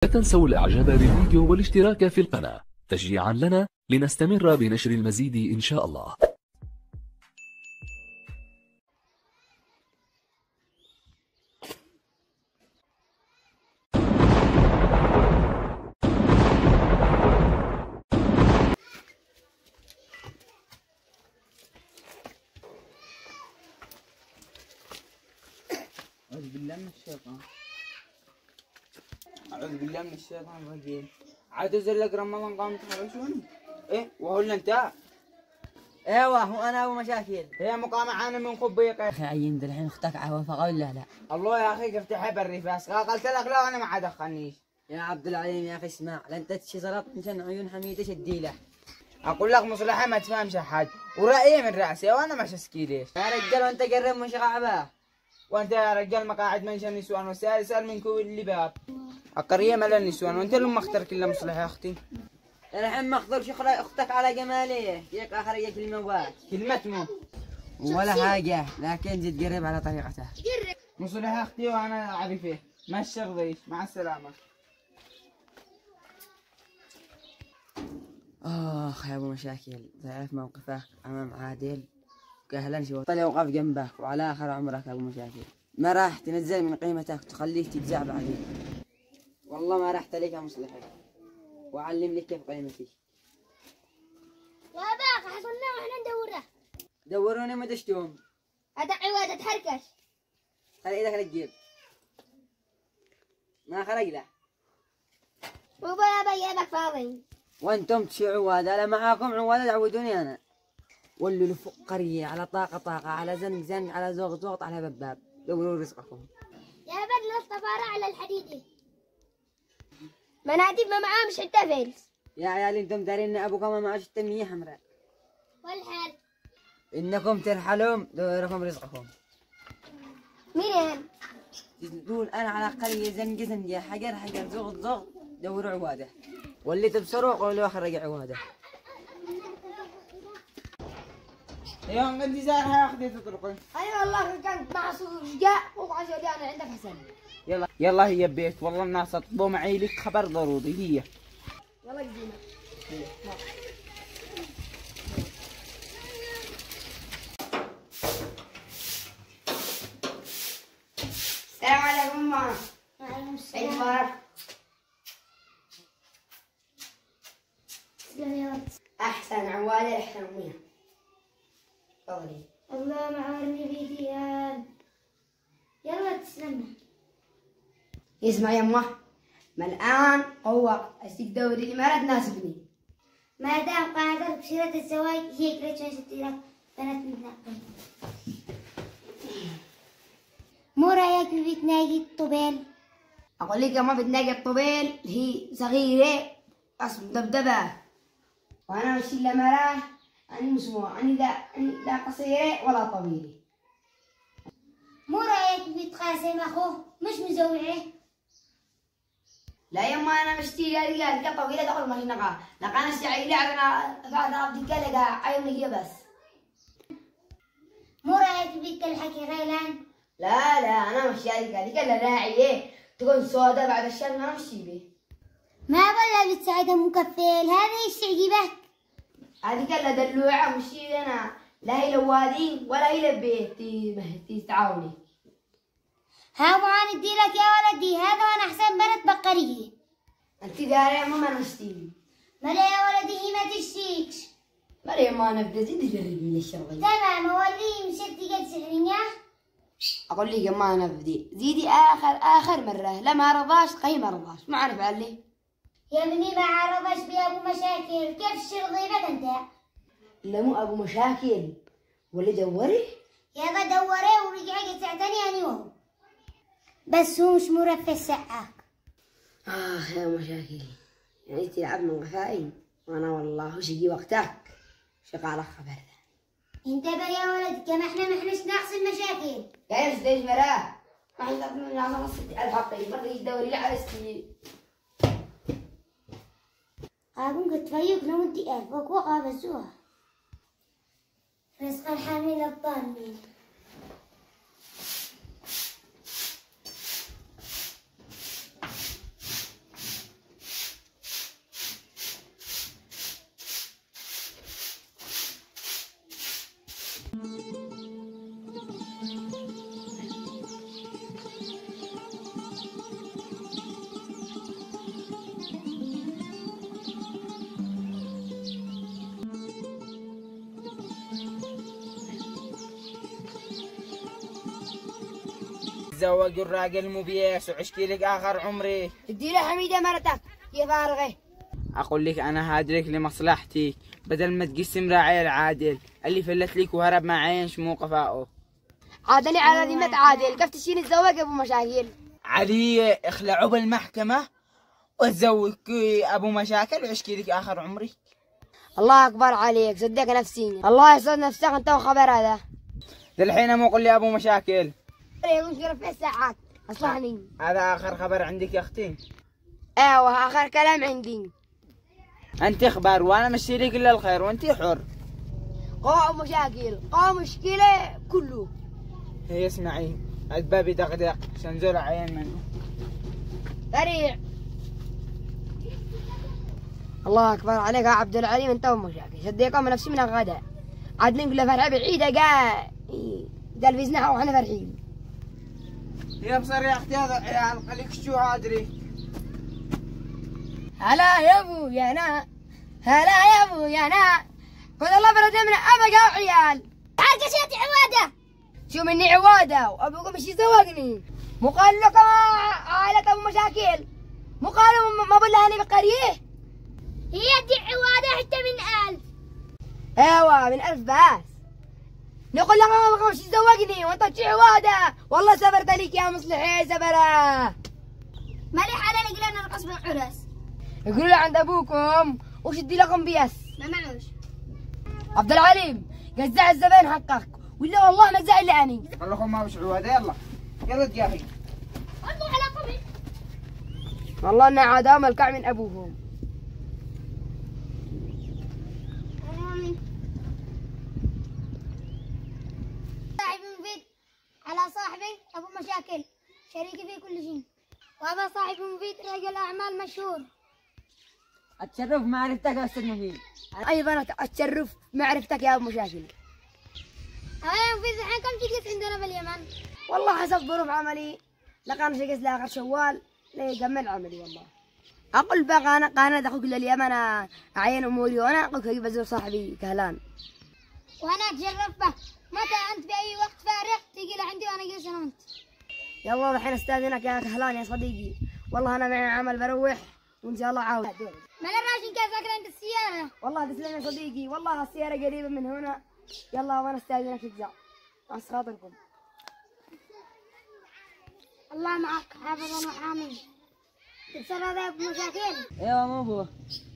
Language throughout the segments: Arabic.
لا تنسوا الإعجاب بالفيديو والاشتراك في القناة تشجيعا لنا لنستمر بنشر المزيد إن شاء الله. أعوذ بالله من الشيطان. أعوذ بالله من الشيطان الرجيم. اعتذر لك رمضان قام تخرجون؟ إيه وهو اللي أنت؟ ايوه هو انا ابو مشاكل. هي مقامة عانى من خبيق يا اخي عين الحين اختك عوافة ولا لا؟ الله يا أخي افتحي بالرفاس قلت لك لا أنا ما أدخلنيش. يا عبد العليم يا اخي اسمع، لا انت تشي زلط مشان عيون حميده شديله. أقول لك مصلحة ما تفهمش أحد ورأيي من رأسي وأنا مش أسكي ليش. يا رجال وانت قرب من شغعبه. وأنت يا رجال مقاعد منشن النسوان والسائل سأل من كل باب. القرية ملا النسوان وأنت لما اختار كل مصلحة يا أختي. الحين ما اخضر شخر اختك على جماليه، ياك اخرج كلمات. كلمة مو ولا حاجه، لكن جد قرب على طريقته. مصلحة يا أختي وأنا عارفه ما الشرطيش. مع السلامة. اخ يا ابو مشاكل، تعرف موقفك امام عادل كهلا شو طلع وقف جنبك وعلى اخر عمرك يا ابو مشاكل، ما راح تنزل من قيمتك وتخليك تجزع بعدين. والله ما راح تليك يا مصلحي واعلم لك كيف قيمتي. يا باقي حصلنا واحنا ندوره. دوروني ما تشتوم. هذا عواد تحركش. خلي ايدك للجيب. ما خرج له. وبلا بيابك فاضي. وانتم تشيعوا هذا، لا معاكم عواد تعودوني انا. ولوا لفوق قريه على طاقه على زنق زنق على زوغ زوغ على بباب، دوروا رزقكم. يا بدل الصفارة على الحديدة. مناديب ما معاه مش حتى فيلس. يا عيال انتم دارين ان ابوكم ما معاش التنميه حمراء. والحال. انكم ترحلون دوركم رزقكم. منين؟ تقول انا على قريه زنق زنق حجر حجر زوغ زوغ دوروا عواده. واللي تبصروا قولوا اخر رجع عواده. يوم قد زارها يا أختي تطرقي. أنا والله كنت مع صجاع وعشان أنا عندك حسن. يلا هي بيت والله الناس تطبوا معي لك خبر ضروري هي. يلا جدينا. السلام عليكم ماما. وعليكم عيد السلام. مبارك. تسلم يا ولد. أحسن عوالي أحسن أمية. تفضلي. الله معارني بيك يا يلا تسلمنا. اسمع يمه، ما الآن قوة أسيك دوري اللي ما تناسبني. ما دام قادر بشرة الزواج هيك رجل ستيرك بنات متنقل. مو رأيك بتناقي الطبيل؟ أقول لك ما بتناقي الطبيل، هي صغيرة بس مدبدبة، وأنا مش إلا مراه أني مسموع أني لا قصيرة ولا طويلة. مو رأيك بتقاسم أخوه مش مزوعه؟ لا يما أنا مشتي رجال طويلة دخل مشنقة، لكن أنا شعيلة أنا بعد أبدي كذا عيوني بس. مو رأيك بتلحكي غيلان؟ لا أنا مش شايفة هذيك إلا راعية تكون سوداء بعد الشر ما مشي به. ما بلا بتساعده مكفل هذا ايش يعجبك؟ هذيك إلا دلوعة مشي أنا لا هي لوادين ولا هي لبيت تعاوني. ها معاند اديلك يا ولدي هذا وانا احسن بنت بقريه. أنت داري ما نشتي. ملا يا ولدي هي ما تشتيكش. مريم ما نبدأ زيد جربي الشرطية. تمام اولي مشتي قد سحرين أقول لك ما نبدي زيدي آخر مرة، لا ما رضاش قي ما رضاش ما عرف علي. يا ابني ما عرضش بيا ابو مشاكل كيف الشرطيبة انت؟ لا مو أبو مشاكل ولا دوري. يلا دوري ورجعي قد ساعتين يعني وهو بس هو مش مرفه الساعة. يا مشاكل يعني تلعب من غفائي وأنا والله شقي وقتك شغالة خبر. انتبه يا ولد كما احنا ما احناش ناقص المشاكل. جاي ستيج مراه ما حيصير من الناس نص الحقي ما تجي دوري لا على ستي. قابون قد فيك لو انتي ألفك وقابسوها رزق الحامل الضالين. تزوج الراجل مبياس وعشتي لك آخر عمري. ادي له حميدة مرتك يا فارغة. أقول لك أنا هادرك لمصلحتي، بدل ما تقسم راعي العادل اللي فلت لك وهرب مع عين شمو قفاؤه. عادلي على ذمة عادل، كيف تشيني تزوج أبو مشاكل؟ علي اخلعوا بالمحكمة وتزوجك أبو مشاكل وعشتي لك آخر عمري. الله أكبر عليك، صدق نفسي. الله يسعد نفسك أنت وخبر هذا. للحين مو قل لي أبو مشاكل. يقول شرف الساعات أصلحني. هذا آخر خبر عندك يا أختي؟ ايوه آخر كلام عندي. أنت خبر وأنا مشي لك إلا الخير وأنت حر. قاع مشاكل، قاع مشكلة كله. هي اسمعي، الباب دقدق شنزول عين منه. سريع. الله أكبر عليك يا عبد العليم أنت ومشاكل، صدقوا من نفسي من الغداء. عادلين كلها فرحة بعيدة قال في زنحة وإحنا فرحين. يا بصر يا أختي هذا العيال خليك شو هادري. هلا يا ابو يا نا، هلا يا ابو يا نا، قل الله برد من ابقى وعيال. تعال قشيتي عواده. شو مني عواده وابوكم مش يزوقني. مو قالوا لكم عائلة ابو مشاكل؟ مو قالوا ما بالله انا بقريه؟ هي دي عواده حتى من 1000. ايوه من 1000 بس. نقول لك ما مش يزوقني وانت تجي عواده. والله سبرت لك يا مصلحي سبره. مالي حالة لقينا نرقص بالعرس. يقولوا لي عند ابوكم وشدي لكم بيس. ما معوش. عبد العليم جزع الزبائن حقك ولا والله ما زعل اني. خلوكم ما بشعوا هذا يلا يلا تجاهي. والله على طبيعي. والله اني عاد امل كع من ابوهم. صاحبي مفيد على صاحبي ابو مشاكل، شريكي في كل شيء، وهذا صاحبي مفيد رجل اعمال مشهور. اتشرف معرفتك يا استاذ مفيد. ايضا اتشرف معرفتك يا ابو مشاكل. يا مفيد الحين كم تجلس عندنا باليمن؟ والله حسب ظروف عملي، لقانا شقص لاخر شوال ليكمل عملي. والله اقول بقى انا قانا اخوك لليمن اعين اموري وانا اقولك اجيب ازور صاحبي كهلان. وانا اتشرف به، متى انت باي وقت فارغ تجي لعندي وانا جالس انا وانت. يلا الحين استاذنك يا كهلان يا صديقي، والله انا معي عمل بروح وان شاء الله عاود. مال الراشن كيف فاكر عند السيارة؟ والله تسلم يا صديقي، والله السيارة قريبة من هنا. يلا وانا استاذنك تجزع مع خاطركم. الله معك حافظ وحامي. تبصر هذا ابو مشاكل؟ ايوه مو هو.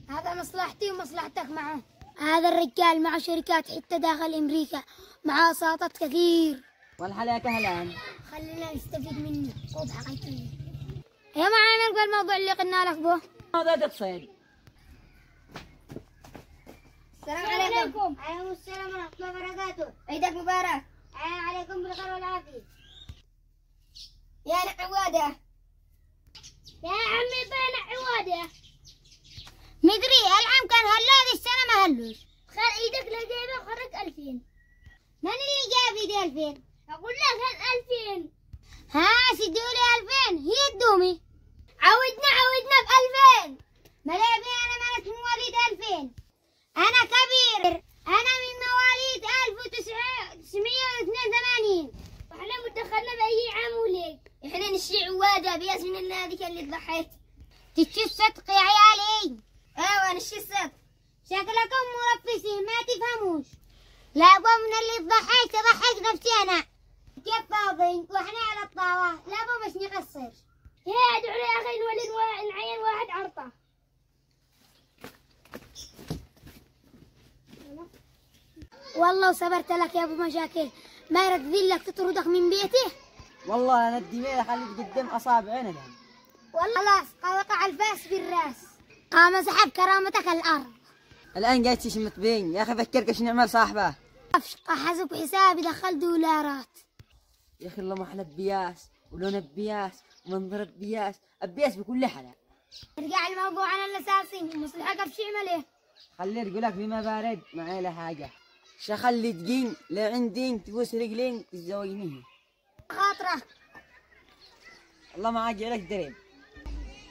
هذا مصلحتي ومصلحتك معه. هذا الرجال مع شركات حتى داخل امريكا، مع وساطات كثير. والحلا يا كهلان. خلينا نستفيد منه وبحقيقية. يا ما عامل بالموضوع اللي قلنا لك به. هذا تصيد. السلام عليكم. عليكم السلام ورحمة الله وبركاته. عيدك مبارك. عليكم بالخير والعافية. يا عواده. يا عمي بين عواده. مدري العام كان هلو هذه السنة ما هلوش. خل ايدك لجيبه وخرج 2000. من اللي جاب ايدي 2000؟ اقول لك هات 2000. ها سدولي 2000 هي الدومي. عودنا ب 2000. ملعبي انا مالت مواليد 2000. انا كبير، انا من مواليد 1982. واحنا مدخلنا باي عام وليك. احنا نشي عواده باسم النادي اللي ضحيت. تشي الصدق يا عيالي. ايوه نشي الصدق. شكلكم مرفسين ما تفهموش. لا ابو من اللي ضحيت ضحيت نفسي انا. كيف فاضيين واحنا على الطاوة؟ لا ابو بس نقصر. يا ادعوا لي يا اخي نولد نعين واحد عرطه. والله وصبرت لك يا ابو مشاكل، ما يرد لك تطردك من بيته. والله انا الدماء خليت قدام اصابعنا الان. والله خلاص وقع الفاس في الراس، قام سحب كرامتك الارض. الان قاعد تشمت بين يا اخي فكرك ايش نعمل صاحبه. حسب حسابي دخل دولارات. يا اخي الله محلى بياس ولون بياس ومنظر بياس، ابياس بكل حلا. نرجع الموضوع عن الاساسي، مصلحك في شيء مليه. خليه يقول لك بما بارد معي له حاجه. شخلي تجين لعندين تبوس رجلين تتزوجنيه. خاطره الله ما عاجلك دريب.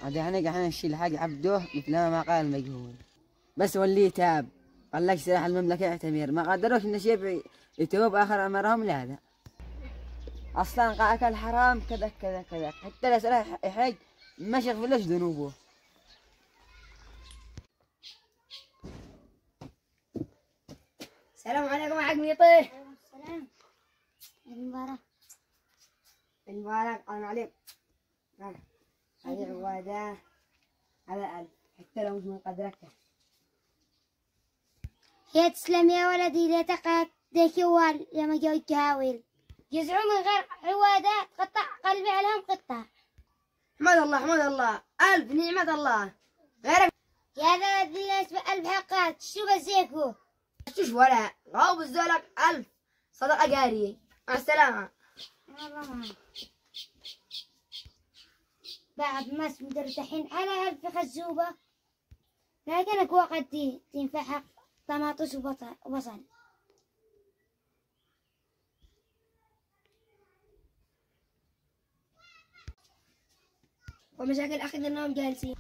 عاد احنا قاعدين نشيل حق عبدوه مثل ما قال المجهول. بس ولي تاب قال لك سلاح المملكة اعتمر ما قدروش ان الشيب يتوب اخر عمرهم. لا لا اصلا قاعك الحرام كذا كذا كذا حتى لا سلاح يحج ما يغفرلوش ذنوبه. السلام عليكم حق ميطي. السلام المبارك. المبارك السلام عليكم. هذه عوادة على ألف حتى لو مش من قدرك. يا تسلم يا ولدي لا تقعد ديكوال يا مجاوي الجهاويل يزعوا من غير عوادة تقطع قلبي عليهم قطع. حمد الله حمد الله ألف نعمة الله غيرك. يا ذا الذي يسبق ألف حقات شو بزيكو شوش ولا غاوب الزولك ألف صدقة قارية. مع السلامة. والله ما بعد ما مدرتحين على ألف خزوبة لكنك وقت تنفع حق طماطس وبصل. ومشاكل أخذ النوم جالسين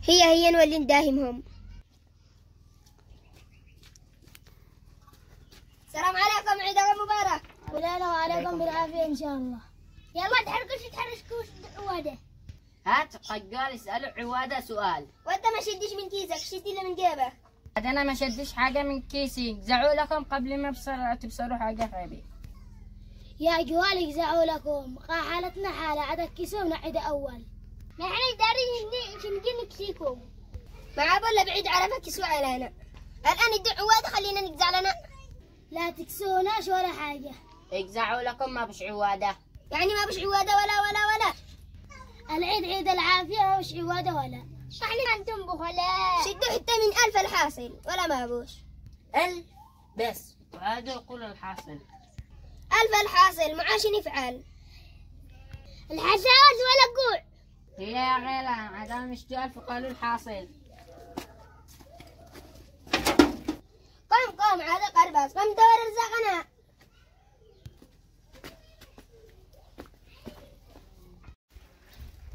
هي نولي نداهمهم. السلام عليكم عيد مبارك. ولا وعليكم بالعافية إن شاء الله. يلا تحركوش عوادة. هات قجال اسألوا عوادة سؤال. وانت ما شدش من كيسك شد اللي من جيبك. انا ما شدش حاجة من كيسي زعوا لكم قبل ما تبصروا حاجة حبيبي. يا جوالك زعوا لكم حالتنا حالة عدد كيسونا عيد أول. نحن دارين شنجي نكسيكم. مع ولا بعيد عرفك يسوى علينا. الآن يدعوا عوادة خلينا نجزع لنا. لا تكسوناش ولا حاجة. اجزعوا لكم ما بش عوادة. يعني ما بش عوادة ولا. العيد عيد العافية وش عوادة ولا. احنا انتم بخلاء. شدوا حتى من ألف الحاصل ولا ما بوش. 1000 بس وهذا يقول الحاصل. 1000 الحاصل معاش نفعل. الحساوات ولا قوع. هي يا غيلان عدام اشتوا 1000 وقالوا الحاصل. قم على قرباس قم دور رزقنا.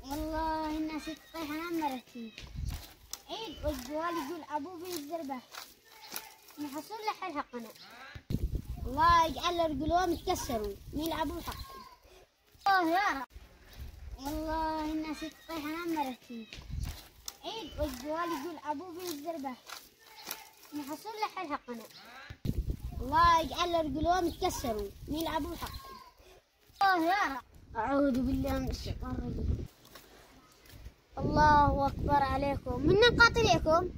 والله الناس تطيح مرتين عيد والجوال يقول أبوه بالزربة نحصل لحل حقنا. الله يجعل القلوب يتكسروا يلعبوا حقنا. الله يا رب. والله الناس تطيح مرتين عيد والجوال يقول أبوه بالزربة نحصل لحل حقنا. الله يجعل القلوب يتكسروا يلعبوا حقنا. الله يا رب. أعوذ بالله من الشيطان الرجيم. الله أكبر عليكم من قاتليكم.